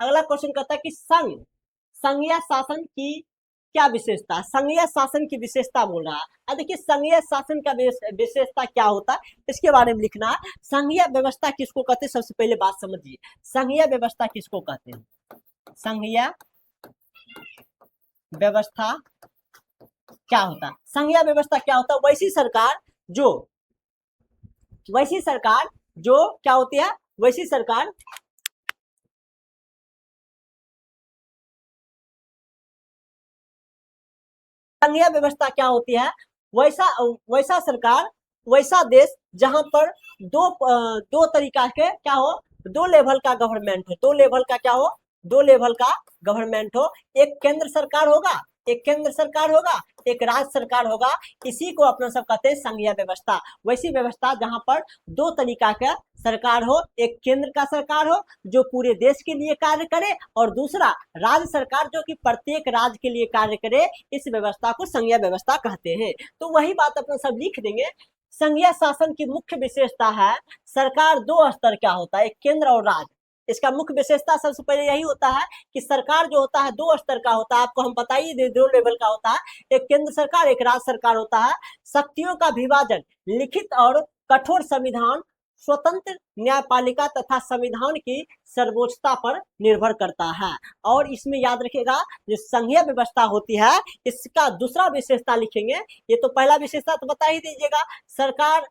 अगला क्वेश्चन कहता है कि संघीय शासन की क्या विशेषता है। संघीय शासन की विशेषता बोल रहा है। अब देखिए संघीय शासन का विशेषता क्या होता है इसके बारे में लिखना है। संघीय व्यवस्था किसको कहते हैं, सबसे पहले बात समझिए। संघीय व्यवस्था किसको कहते हैं? संघीय व्यवस्था क्या होता है? संघीय व्यवस्था क्या होता है? वैसी सरकार जो क्या होती है, वैसी सरकार संघीय व्यवस्था क्या होती है? वैसा सरकार, वैसा देश जहां पर दो तरीका के क्या हो, दो लेवल का गवर्नमेंट हो, दो लेवल का क्या हो, दो लेवल का गवर्नमेंट हो। एक केंद्र सरकार होगा, एक राज्य सरकार होगा। इसी को अपना सब कहते हैं संघीय व्यवस्था। वैसी व्यवस्था जहां पर दो तरीका का सरकार हो, एक केंद्र का सरकार हो जो पूरे देश के लिए कार्य करे, और दूसरा राज्य सरकार जो कि प्रत्येक राज्य के लिए कार्य करे। इस व्यवस्था को संघीय व्यवस्था कहते हैं। तो वही बात अपना सब लिख देंगे। संघीय शासन की मुख्य विशेषता है सरकार दो स्तर क्या होता है, एक केंद्र और राज्य। इसका मुख्य विशेषता सबसे पहले यही होता है कि सरकार जो होता है दो स्तर का होता है। आपको हम बताइए दो लेवल का होता है, एक केंद्र सरकार, एक राज्य सरकार होता है। शक्तियों का विभाजन लिखित और कठोर संविधान, स्वतंत्र न्यायपालिका तथा संविधान की सर्वोच्चता पर निर्भर करता है। और इसमें याद रखिएगा जो संघीय व्यवस्था होती है इसका दूसरा विशेषता लिखेंगे। ये तो पहला विशेषता तो बता ही दीजिएगा, सरकार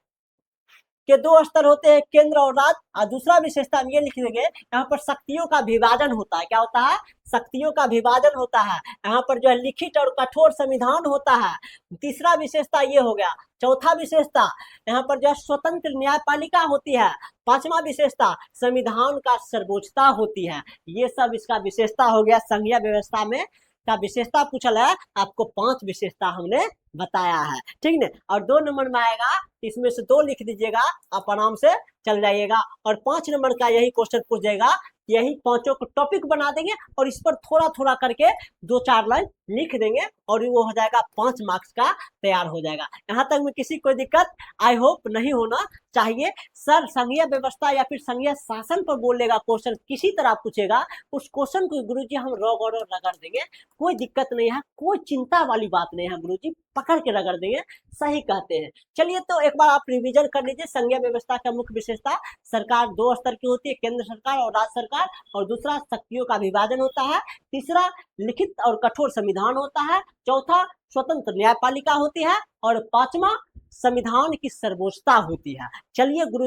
के दो स्तर होते हैं, केंद्र और राज्य। और दूसरा विशेषता हम ये लिख देंगे, यहाँ पर शक्तियों का विभाजन होता है। क्या होता है? शक्तियों का विभाजन होता है। यहाँ पर जो है लिखित और कठोर संविधान होता है। तीसरा विशेषता ये हो गया। चौथा विशेषता यहाँ पर जो है स्वतंत्र न्यायपालिका होती है। पांचवा विशेषता संविधान का सर्वोच्चता होती है। ये सब इसका विशेषता हो गया। संघीय व्यवस्था में का विशेषता पूछल है, आपको 5 विशेषता हमने बताया है, ठीक है। और 2 नंबर में आएगा, इसमें से 2 लिख दीजिएगा, आप आराम से चल जाइएगा। और 5 नंबर का यही क्वेश्चन पूछ जाएगा, यही पांचों को टॉपिक बना देंगे और इस पर थोड़ा थोड़ा करके 2-4 लाइन लिख देंगे और वो हो जाएगा 5 मार्क्स का तैयार हो जाएगा। यहाँ तक में किसी कोई दिक्कत आई होप नहीं होना चाहिए। सर संघीय व्यवस्था या फिर संघीय शासन पर बोलेगा क्वेश्चन, किसी तरह पूछेगा, उस क्वेश्चन को गुरुजी हम रगड़ देंगे, कोई दिक्कत नहीं है, कोई चिंता वाली बात नहीं है, गुरुजी पकड़ के रगड़ देंगे, सही कहते हैं। चलिए तो एक बार आप रिवीजन कर लीजिए। संघीय व्यवस्था का मुख्य विशेषता सरकार दो स्तर की होती है, केंद्र सरकार और राज्य सरकार। और दूसरा शक्तियों का विभाजन होता है। तीसरा लिखित और कठोर संविधान होता है। चौथा स्वतंत्र न्यायपालिका होती है। और पांचवा संविधान की सर्वोच्चता होती है। चलिए गुरु